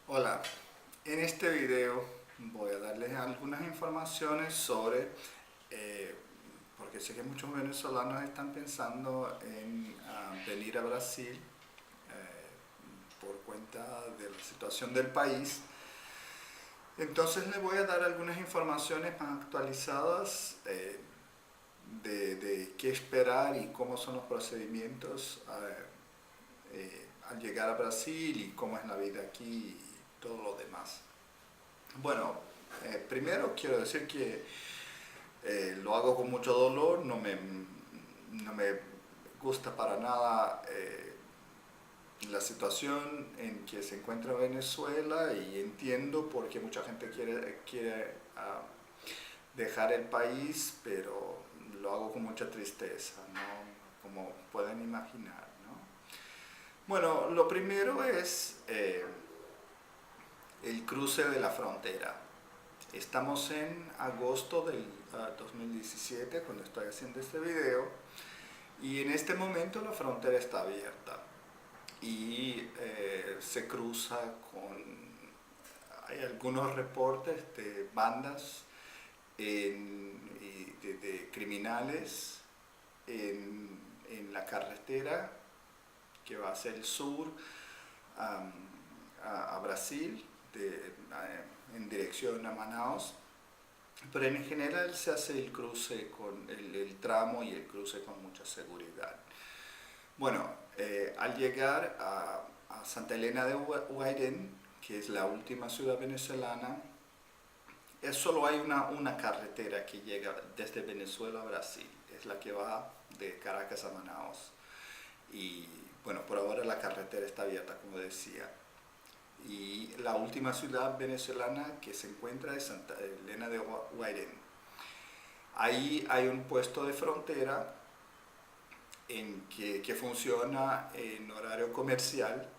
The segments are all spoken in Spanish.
Hola, en este video voy a darles algunas informaciones sobre, eh, porque sé que muchos venezolanos están pensando en venir a Brasil por cuenta de la situación del país. Entonces les voy a dar algunas informaciones más actualizadas de qué esperar y cómo son los procedimientos al llegar a Brasil y cómo es la vida aquí y todo lo demás. Bueno, primero quiero decir que lo hago con mucho dolor, no me gusta para nada la situación en que se encuentra Venezuela y entiendo por qué mucha gente quiere dejar el país, pero lo hago con mucha tristeza, ¿no? Como pueden imaginar, ¿no? Bueno, lo primero es el cruce de la frontera. Estamos en agosto del 2017 cuando estoy haciendo este video y en este momento la frontera está abierta y se cruza con... Hay algunos reportes de bandas de criminales en la carretera que va hacia el sur a Brasil, en dirección a Manaus, pero en general se hace el cruce con el tramo y el cruce con mucha seguridad. Bueno, al llegar a Santa Elena de Guairén, que es la última ciudad venezolana, solo hay una carretera que llega desde Venezuela a Brasil, es la que va de Caracas a Manaus. Y bueno, por ahora la carretera está abierta, como decía. Y la última ciudad venezolana que se encuentra es Santa Elena de Guairén. Ahí hay un puesto de frontera que funciona en horario comercial,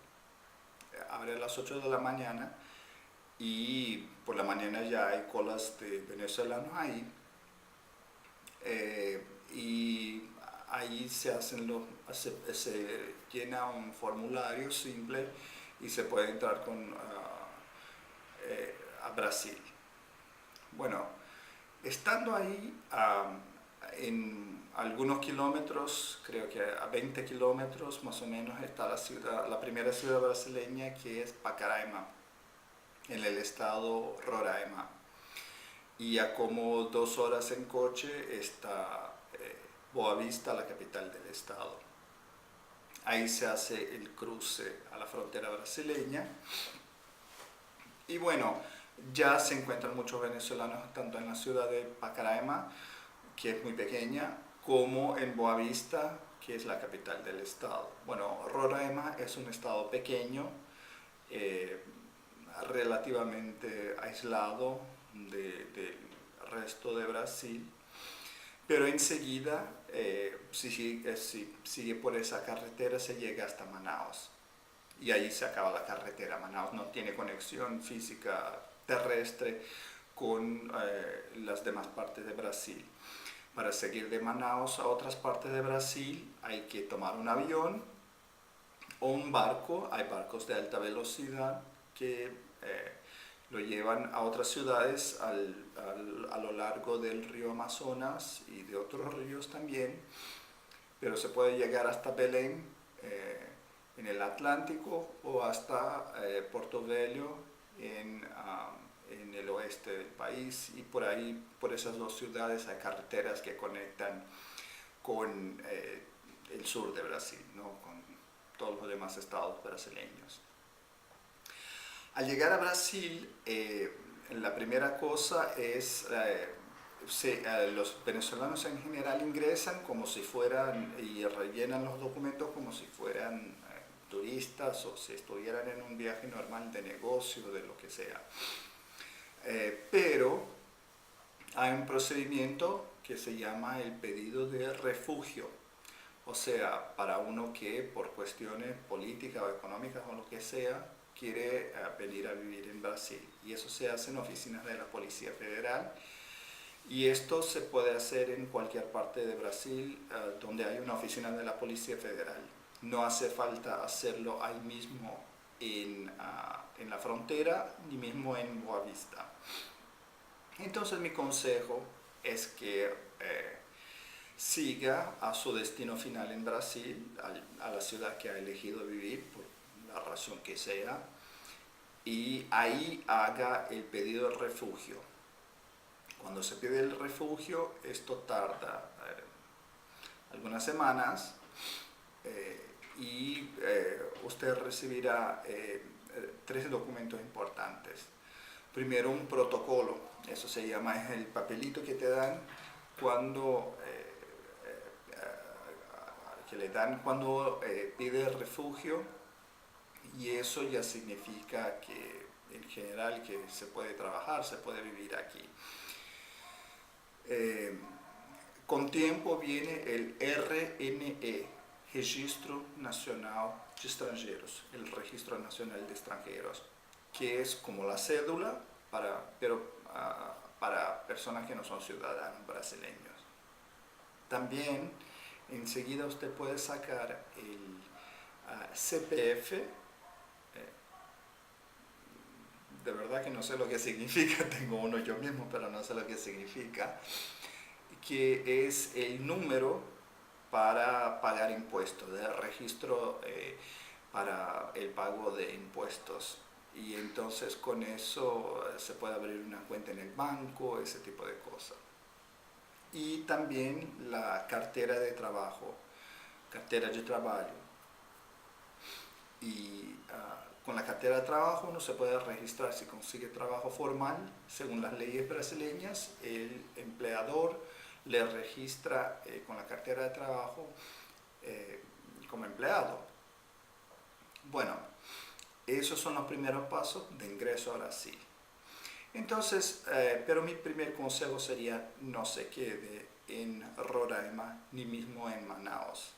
abre a las 8 de la mañana y por la mañana ya hay colas de venezolanos ahí. Y ahí se llena un formulario simple y se puede entrar a Brasil. Bueno, estando ahí en algunos kilómetros, creo que a 20 kilómetros más o menos, está la primera ciudad brasileña, que es Pacaraima, en el estado Roraima. Y a como 2 horas en coche está Boa Vista, la capital del estado. Ahí se hace el cruce a la frontera brasileña. Y bueno, ya se encuentran muchos venezolanos tanto en la ciudad de Pacaraima, que es muy pequeña, como en Boa Vista, que es la capital del estado. Bueno, Roraima es un estado pequeño, eh, relativamente aislado del resto de Brasil, pero enseguida, si sigue por esa carretera, se llega hasta Manaus. Y ahí se acaba la carretera. Manaus no tiene conexión física terrestre con las demás partes de Brasil. Para seguir de Manaus a otras partes de Brasil hay que tomar un avión o un barco. Hay barcos de alta velocidad que lo llevan a otras ciudades a lo largo del río Amazonas y de otros ríos también, pero se puede llegar hasta Belén en el Atlántico o hasta Porto Velho en el oeste del país, y por ahí, por esas dos ciudades, hay carreteras que conectan con el sur de Brasil, ¿no? Con todos los demás estados brasileños. Al llegar a Brasil, la primera cosa es, los venezolanos en general ingresan como si fueran y rellenan los documentos como si fueran turistas o si estuvieran en un viaje normal de negocio, de lo que sea. Pero hay un procedimiento que se llama el pedido de refugio. O sea, para uno que por cuestiones políticas o económicas o lo que sea, quiere venir a vivir en Brasil. Y eso se hace en oficinas de la Policía Federal. Y esto se puede hacer en cualquier parte de Brasil donde hay una oficina de la Policía Federal. No hace falta hacerlo ahí mismo en la frontera ni mismo en Boa Vista. Entonces mi consejo es que siga a su destino final en Brasil, a la ciudad que ha elegido vivir por la razón que sea, y ahí haga el pedido de refugio. Cuando se pide el refugio, esto tarda algunas semanas y usted recibirá 3 documentos importantes. Primero, un protocolo, eso se llama, es el papelito que te dan cuando pide refugio, y eso ya significa que en general que se puede trabajar, se puede vivir aquí. Con tiempo viene el RNE, Registro Nacional de Extranjeros, el Registro Nacional de Extranjeros, que es como la cédula, pero para personas que no son ciudadanos brasileños. También enseguida usted puede sacar el CPF. De verdad que no sé lo que significa, tengo uno yo mismo, pero no sé lo que significa, que es el número para pagar impuestos, de registro para el pago de impuestos. Y entonces con eso se puede abrir una cuenta en el banco, ese tipo de cosas. Y también la cartera de trabajo, cartera de trabajo. Y con la cartera de trabajo uno se puede registrar si consigue trabajo formal. Según las leyes brasileñas, el empleador le registra con la cartera de trabajo como empleado. Bueno, esos son los primeros pasos de ingreso a Brasil. Entonces, pero mi primer consejo sería: no se quede en Roraima ni mismo en Manaus.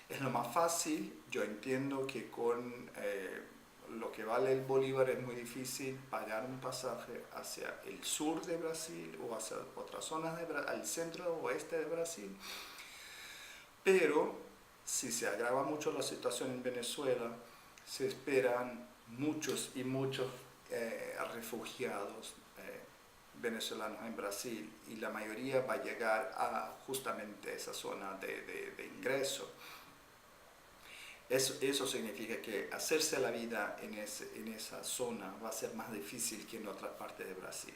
Es lo más fácil. Yo entiendo que con lo que vale el bolívar es muy difícil pagar un pasaje hacia el sur de Brasil o hacia otras zonas al centro o oeste de Brasil. Pero si se agrava mucho la situación en Venezuela, se esperan muchos y muchos refugiados venezolanos en Brasil, y la mayoría va a llegar a justamente esa zona de ingreso. Eso significa que hacerse la vida en esa zona va a ser más difícil que en otras partes de Brasil.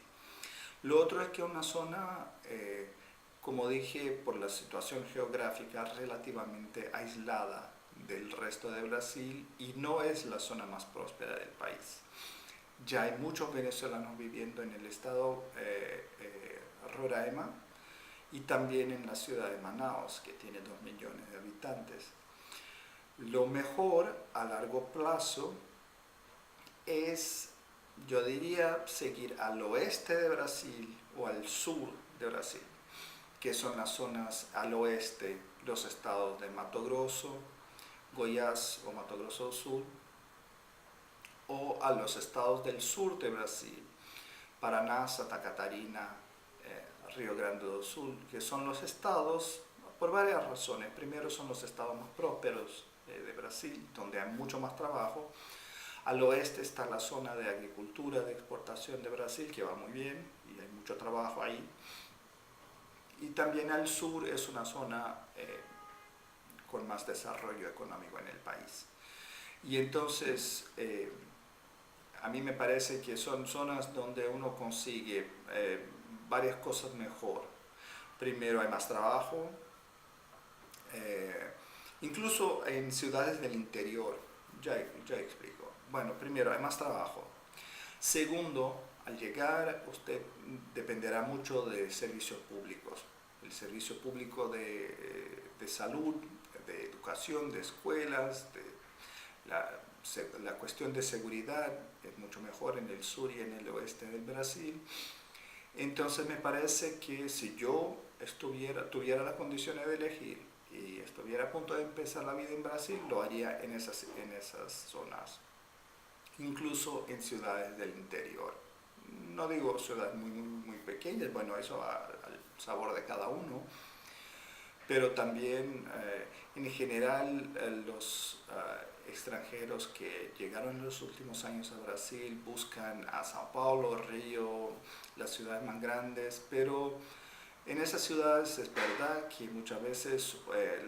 Lo otro es que una zona, como dije, por la situación geográfica, relativamente aislada del resto de Brasil, y no es la zona más próspera del país. Ya hay muchos venezolanos viviendo en el estado Roraima y también en la ciudad de Manaus, que tiene 2 millones de habitantes. Lo mejor a largo plazo es, yo diría, seguir al oeste de Brasil o al sur de Brasil, que son las zonas al oeste, los estados de Mato Grosso, Goiás o Mato Grosso do Sul, o a los estados del sur de Brasil, Paraná, Santa Catarina, Río Grande do Sul, que son los estados, por varias razones. Primero, son los estados más prósperos de Brasil, donde hay mucho más trabajo. Al oeste está la zona de agricultura, de exportación de Brasil, que va muy bien y hay mucho trabajo ahí. Y también al sur es una zona con más desarrollo económico en el país. Y entonces, a mí me parece que son zonas donde uno consigue varias cosas mejor. Primero, hay más trabajo, incluso en ciudades del interior. Ya explico. Bueno, primero, hay más trabajo. Segundo, al llegar usted dependerá mucho de servicios públicos. El servicio público de salud, de educación, de escuelas, la cuestión de seguridad es mucho mejor en el sur y en el oeste del Brasil. Entonces me parece que si yo tuviera las condiciones de elegir y estuviera a punto de empezar la vida en Brasil, lo haría en esas zonas, incluso en ciudades del interior. No digo ciudades muy pequeñas, bueno, eso al sabor de cada uno, pero también en general los extranjeros que llegaron en los últimos años a Brasil buscan a Sao Paulo, Río, las ciudades más grandes, pero en esas ciudades es verdad que muchas veces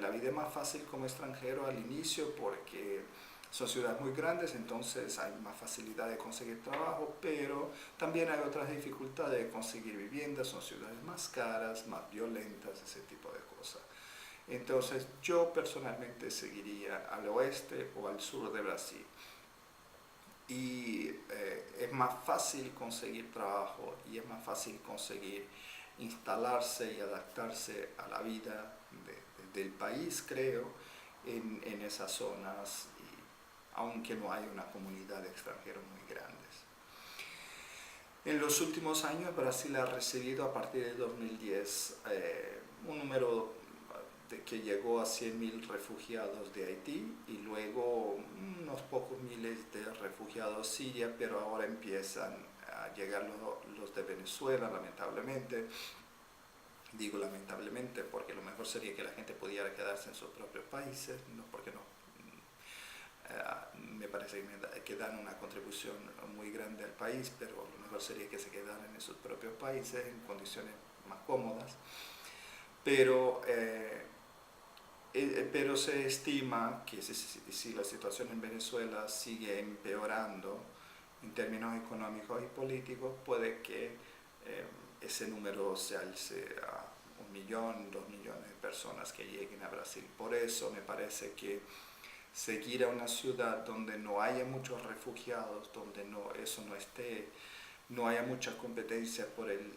la vida es más fácil como extranjero al inicio porque son ciudades muy grandes, entonces hay más facilidad de conseguir trabajo, pero también hay otras dificultades de conseguir vivienda, son ciudades más caras, más violentas, ese tipo de cosas. Entonces yo personalmente seguiría al oeste o al sur de Brasil. Y es más fácil conseguir trabajo y es más fácil conseguir instalarse y adaptarse a la vida del país, creo, en esas zonas, y, aunque no hay una comunidad de extranjeros muy grandes. En los últimos años Brasil ha recibido a partir de 2010 un número que llegó a 100.000 refugiados de Haití y luego unos pocos miles de refugiados siria, pero ahora empiezan a llegar los de Venezuela, lamentablemente. Digo lamentablemente porque lo mejor sería que la gente pudiera quedarse en sus propios países, no porque no. Me parece que dan una contribución muy grande al país, pero lo mejor sería que se quedaran en sus propios países en condiciones más cómodas. Pero se estima que si la situación en Venezuela sigue empeorando en términos económicos y políticos, puede que ese número se alce a 1 millón, 2 millones de personas que lleguen a Brasil. Por eso me parece que seguir a una ciudad donde no haya muchos refugiados, donde no haya mucha competencia por el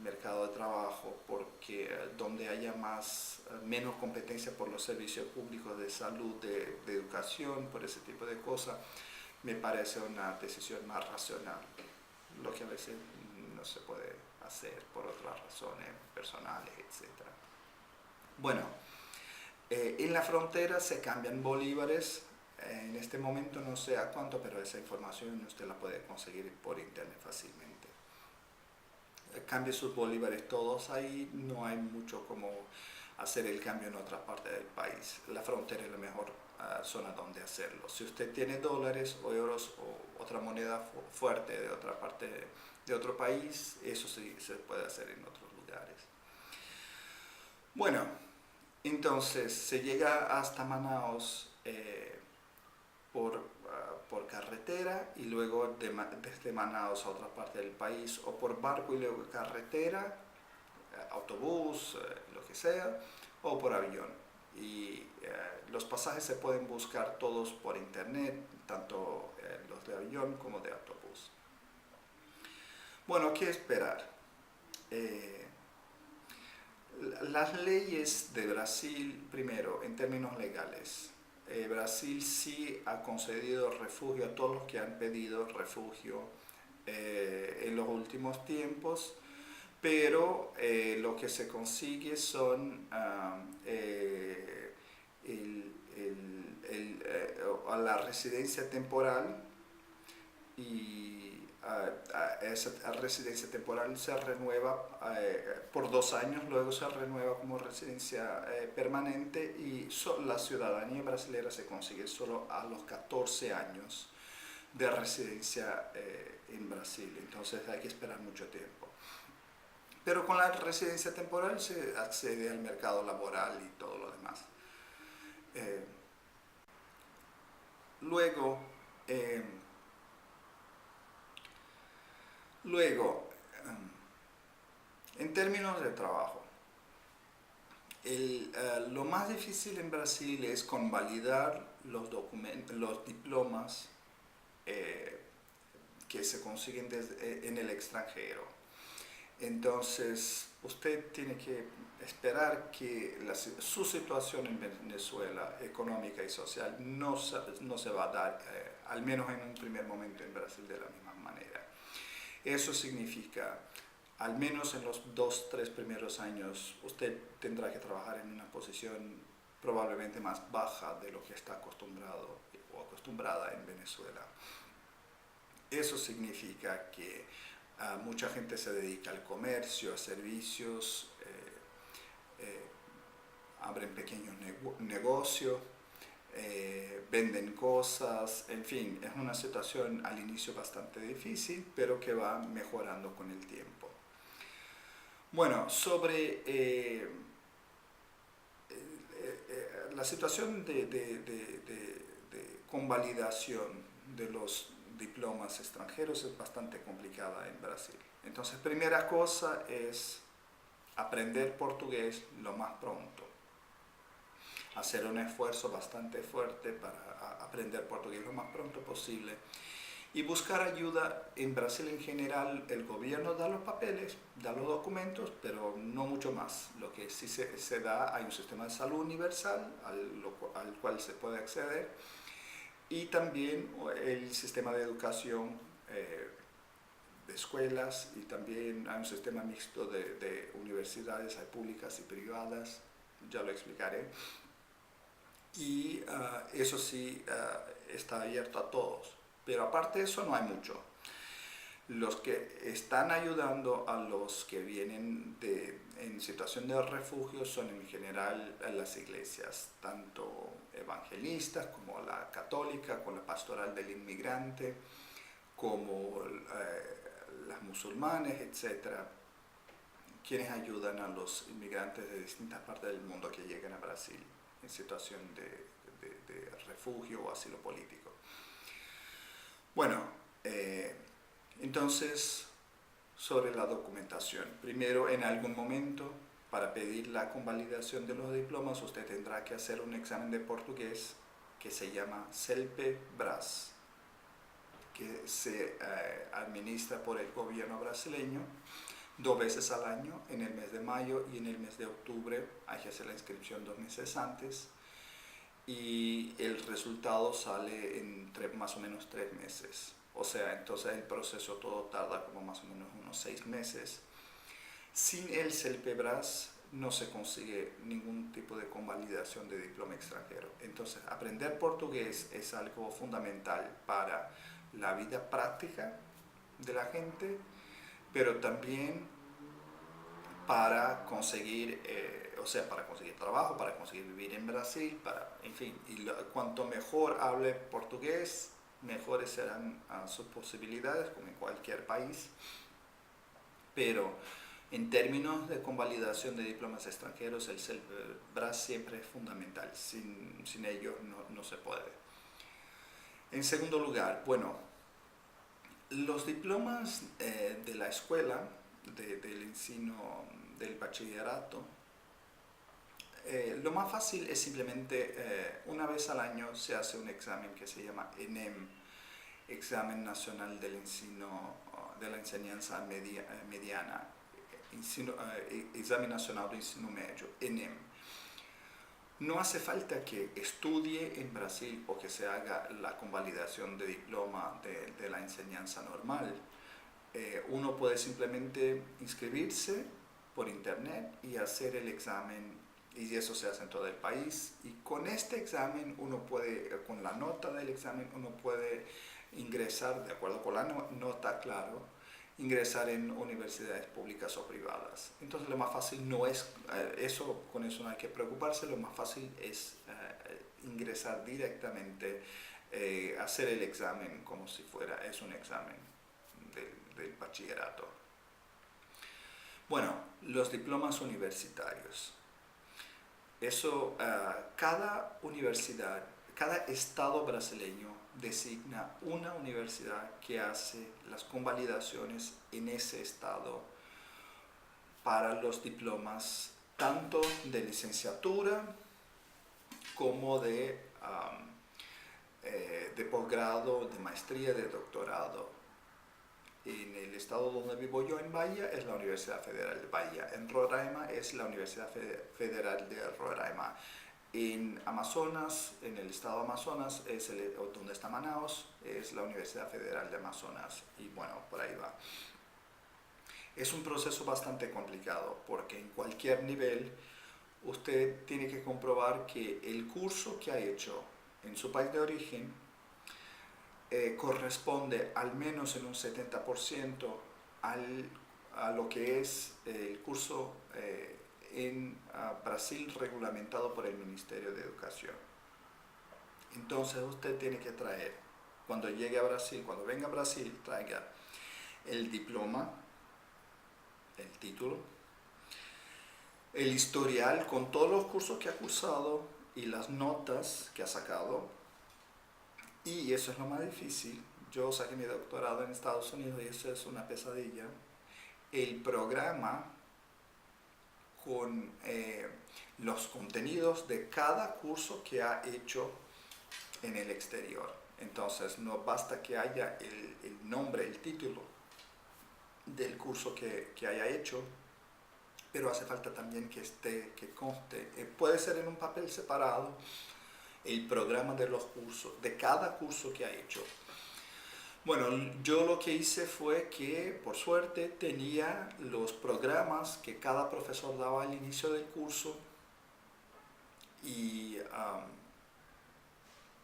mercado de trabajo, porque donde haya menos competencia por los servicios públicos de salud, de educación, por ese tipo de cosas, me parece una decisión más racional, lo que a veces no se puede hacer por otras razones personales, etc. Bueno, en la frontera se cambian bolívares. En este momento no sé a cuánto, pero esa información usted la puede conseguir por internet fácilmente. Cambie sus bolívares todos ahí, no hay mucho como hacer el cambio en otra parte del país. La frontera es la mejor zona donde hacerlo. Si usted tiene dólares o euros o otra moneda fuerte de otra parte de otro país, eso sí se puede hacer en otros lugares. Bueno, entonces se llega hasta Manaos por carretera y luego desde Manaos a otra parte del país, o por barco y luego carretera, autobús, lo que sea, o por avión. Y los pasajes se pueden buscar todos por internet, tanto los de avión como de autobús. Bueno, ¿qué esperar? Las leyes de Brasil, primero, en términos legales, Brasil sí ha concedido refugio a todos los que han pedido refugio en los últimos tiempos, pero lo que se consigue son la residencia temporal, y esa residencia temporal se renueva por 2 años, luego se renueva como residencia permanente, y la ciudadanía brasileña se consigue solo a los 14 años de residencia en Brasil, entonces hay que esperar mucho tiempo. Pero con la residencia temporal se accede al mercado laboral y todo lo demás. Luego, en términos de trabajo, lo más difícil en Brasil es convalidar los diplomas que se consiguen en el extranjero. Entonces, usted tiene que esperar que su situación en Venezuela, económica y social, no se va a dar, al menos en un primer momento en Brasil, de la misma manera. Eso significa, al menos en los 2-3 primeros años, usted tendrá que trabajar en una posición probablemente más baja de lo que está acostumbrado o acostumbrada en Venezuela. Eso significa que mucha gente se dedica al comercio, a servicios, abren pequeños negocios, venden cosas, en fin, es una situación al inicio bastante difícil, pero que va mejorando con el tiempo. Bueno, sobre la situación de convalidación de los diplomas extranjeros es bastante complicada en Brasil. Entonces, primera cosa es aprender portugués lo más pronto. Hacer un esfuerzo bastante fuerte para aprender portugués lo más pronto posible. Y buscar ayuda. En Brasil en general el gobierno da los papeles, da los documentos, pero no mucho más. Lo que sí se da, hay un sistema de salud universal al cual se puede acceder, y también el sistema de educación de escuelas, y también hay un sistema mixto de universidades, hay públicas y privadas, ya lo explicaré. Y eso sí está abierto a todos. Pero aparte de eso no hay mucho. Los que están ayudando a los que vienen en situación de refugio son en general las iglesias, tanto evangelistas como la católica, con la pastoral del inmigrante, como las musulmanes, etc., quienes ayudan a los inmigrantes de distintas partes del mundo que llegan a Brasil en situación de refugio o asilo político. Bueno, entonces, sobre la documentación. Primero, en algún momento, para pedir la convalidación de los diplomas, usted tendrá que hacer un examen de portugués que se llama CELPE-BRAS, que se administra por el gobierno brasileño 2 veces al año, en el mes de mayo y en el mes de octubre. Hay que hacer la inscripción 2 meses antes. Y el resultado sale en más o menos 3 meses. O sea, entonces el proceso todo tarda como más o menos unos 6 meses. Sin el CELPE-BRAS no se consigue ningún tipo de convalidación de diploma extranjero. Entonces, aprender portugués es algo fundamental para la vida práctica de la gente, pero también para conseguir, para conseguir trabajo, para conseguir vivir en Brasil, en fin, y cuanto mejor hable portugués, mejores serán sus posibilidades, como en cualquier país. Pero en términos de convalidación de diplomas extranjeros, el CELPE-BRAS siempre es fundamental. Sin ello no se puede. En segundo lugar, bueno, los diplomas de la escuela, del ensino del bachillerato, lo más fácil es simplemente una vez al año se hace un examen que se llama ENEM, Examen Nacional del Ensino, de la Enseñanza Mediana, Examen Nacional do Ensino Médio, ENEM. No hace falta que estudie en Brasil o que se haga la convalidación de diploma de la enseñanza normal. Uno puede simplemente inscribirse por internet y hacer el examen, y eso se hace en todo el país. Y con este examen con la nota del examen, uno puede ingresar, de acuerdo con la nota, claro, ingresar en universidades públicas o privadas. Entonces lo más fácil no es con eso no hay que preocuparse, lo más fácil es ingresar directamente, hacer el examen como si es un examen del bachillerato. Bueno, los diplomas universitarios. Eso, cada universidad, cada estado brasileño designa una universidad que hace las convalidaciones en ese estado para los diplomas tanto de licenciatura como de posgrado, de maestría, de doctorado. En el estado donde vivo yo, en Bahía, es la Universidad Federal de Bahía. En Roraima es la Universidad Federal de Roraima. En Amazonas, en el estado de Amazonas, donde está Manaus, es la Universidad Federal de Amazonas. Y bueno, por ahí va. Es un proceso bastante complicado porque en cualquier nivel usted tiene que comprobar que el curso que ha hecho en su país de origen corresponde al menos en un 70% a lo que es el curso en Brasil regulamentado por el Ministerio de Educación. Entonces usted tiene que traer, cuando llegue a Brasil, cuando venga a Brasil, traiga el diploma, el título, el historial con todos los cursos que ha cursado y las notas que ha sacado. Y eso es lo más difícil. Yo saqué mi doctorado en Estados Unidos y eso es una pesadilla. El programa con los contenidos de cada curso que ha hecho en el exterior. Entonces no basta que haya el nombre, el título del curso que haya hecho, pero hace falta también que conste, puede ser en un papel separado, el programa de los cursos, de cada curso que ha hecho. Bueno, yo lo que hice fue que, por suerte, tenía los programas que cada profesor daba al inicio del curso y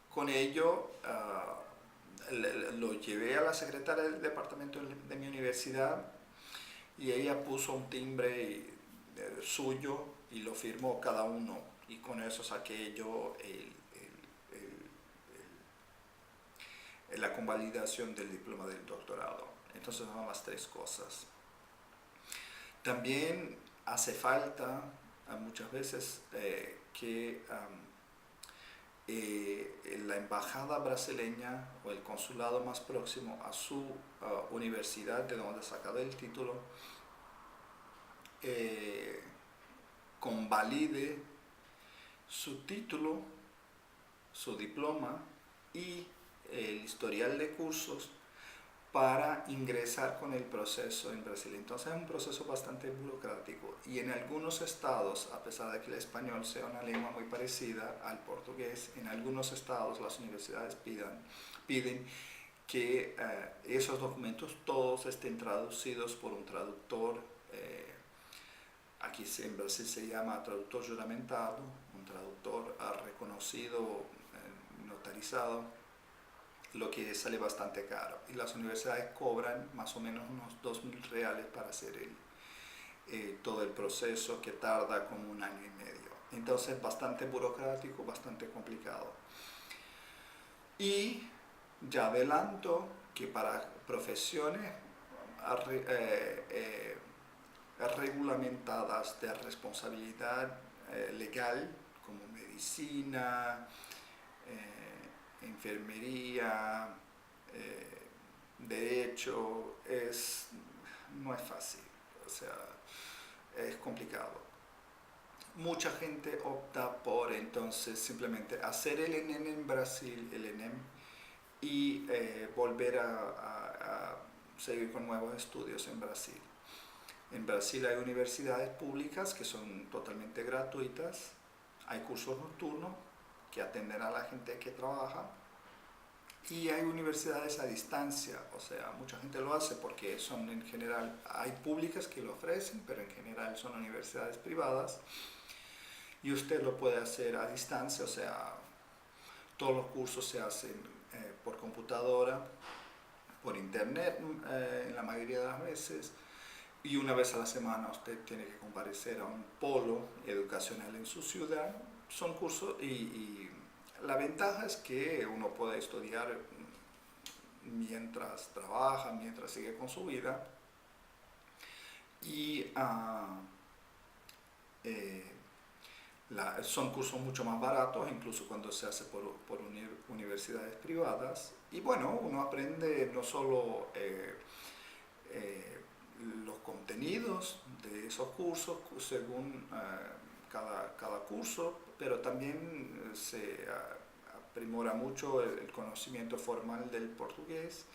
con ello lo llevé a la secretaria del departamento de mi universidad y ella puso un timbre suyo y lo firmó cada uno y con eso saqué yo la convalidación del diploma del doctorado. Entonces son las tres cosas. También hace falta muchas veces que la embajada brasileña o el consulado más próximo a su universidad de donde ha sacado el título convalide su título, su diploma y el historial de cursos para ingresar con el proceso en Brasil. Entonces es un proceso bastante burocrático y en algunos estados, a pesar de que el español sea una lengua muy parecida al portugués, en algunos estados las universidades piden que esos documentos todos estén traducidos por un traductor. Aquí en Brasil se llama traductor juramentado, un traductor reconocido, notarizado, lo que sale bastante caro. Y las universidades cobran más o menos unos 2.000 reales para hacer todo el proceso, que tarda como 1 año y medio. Entonces bastante burocrático, bastante complicado. Y ya adelanto que para profesiones regulamentadas de responsabilidad legal, como medicina, enfermería, derecho, no es fácil, o sea, es complicado. Mucha gente opta por entonces simplemente hacer el ENEM en Brasil, el ENEM, y volver a seguir con nuevos estudios en Brasil. En Brasil hay universidades públicas que son totalmente gratuitas, hay cursos nocturnos que atenden a la gente que trabaja y hay universidades a distancia, o sea, mucha gente lo hace porque son en general, hay públicas que lo ofrecen, pero en general son universidades privadas y usted lo puede hacer a distancia, o sea, todos los cursos se hacen por computadora, por internet en la mayoría de las veces. Y una vez a la semana usted tiene que comparecer a un polo educacional en su ciudad. Son cursos y la ventaja es que uno puede estudiar mientras trabaja, mientras sigue con su vida. Y son cursos mucho más baratos, incluso cuando se hace por universidades privadas. Y bueno, uno aprende no solo los contenidos de esos cursos según cada curso, pero también se aprimora mucho el conocimiento formal del portugués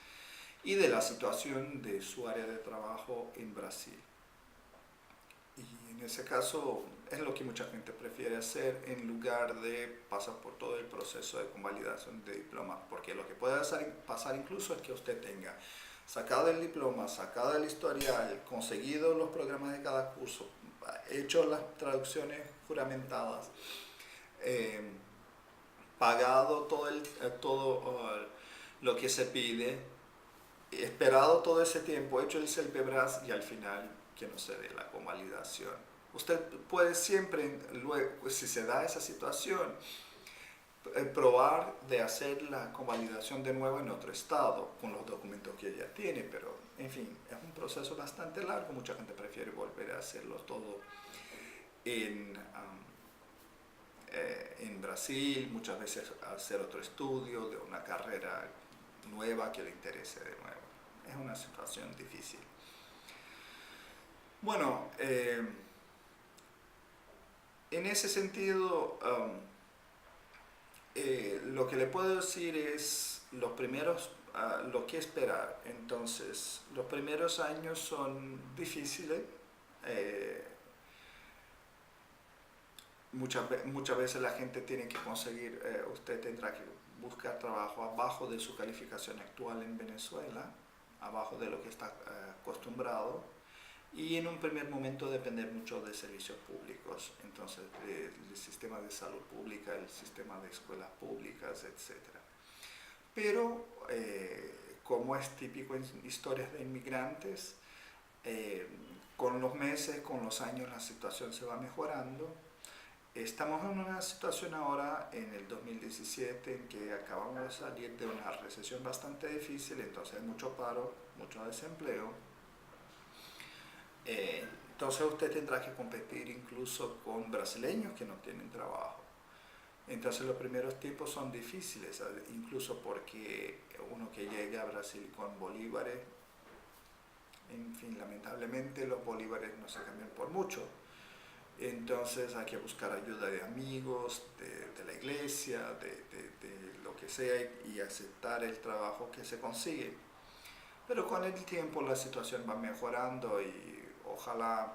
y de la situación de su área de trabajo en Brasil. Y en ese caso es lo que mucha gente prefiere hacer en lugar de pasar por todo el proceso de convalidación de diplomas, porque lo que puede pasar incluso es que usted tenga sacado el diploma, sacado el historial, conseguido los programas de cada curso, hecho las traducciones juramentadas, pagado todo lo que se pide, esperado todo ese tiempo, hecho el CELPEBRAS y al final que no se dé la convalidación. Usted puede siempre, luego, si se da esa situación, probar de hacer la convalidación de nuevo en otro estado con los documentos que ella tiene, pero en fin, es un proceso bastante largo. Mucha gente prefiere volver a hacerlo todo en, en Brasil, muchas veces hacer otro estudio de una carrera nueva que le interese de nuevo. Es una situación difícil. Bueno, en ese sentido, lo que le puedo decir es los primeros, lo que esperar. Entonces, los primeros años son difíciles. eh, muchas veces la gente tiene que conseguir, usted tendrá que buscar trabajo abajo de su calificación actual en Venezuela, abajo de lo que está acostumbrado, y en un primer momento depender mucho de servicios públicos, entonces el sistema de salud pública, el sistema de escuelas públicas, etc. Pero, como es típico en historias de inmigrantes, con los meses, con los años la situación se va mejorando. Estamos en una situación ahora, en el 2017, en que acabamos de salir de una recesión bastante difícil, entonces hay mucho paro, mucho desempleo. Entonces usted tendrá que competir incluso con brasileños que no tienen trabajo. Entonces los primeros tiempos son difíciles, incluso porque uno que llegue a Brasil con bolívares, en fin, lamentablemente los bolívares no se cambian por mucho. Entonces hay que buscar ayuda de amigos, de la iglesia, de lo que sea, y aceptar el trabajo que se consigue. Pero con el tiempo la situación va mejorando y ojalá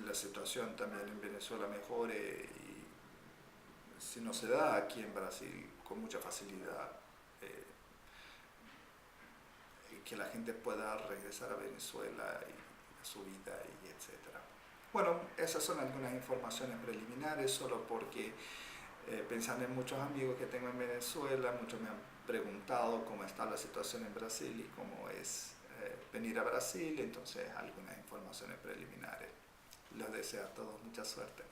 la situación también en Venezuela mejore, y si no se da aquí en Brasil con mucha facilidad, que la gente pueda regresar a Venezuela y a su vida y etcétera. Bueno, esas son algunas informaciones preliminares, solo porque pensando en muchos amigos que tengo en Venezuela, muchos me han preguntado cómo está la situación en Brasil y cómo es venir a Brasil, entonces algunas informaciones preliminares. Les deseo a todos mucha suerte.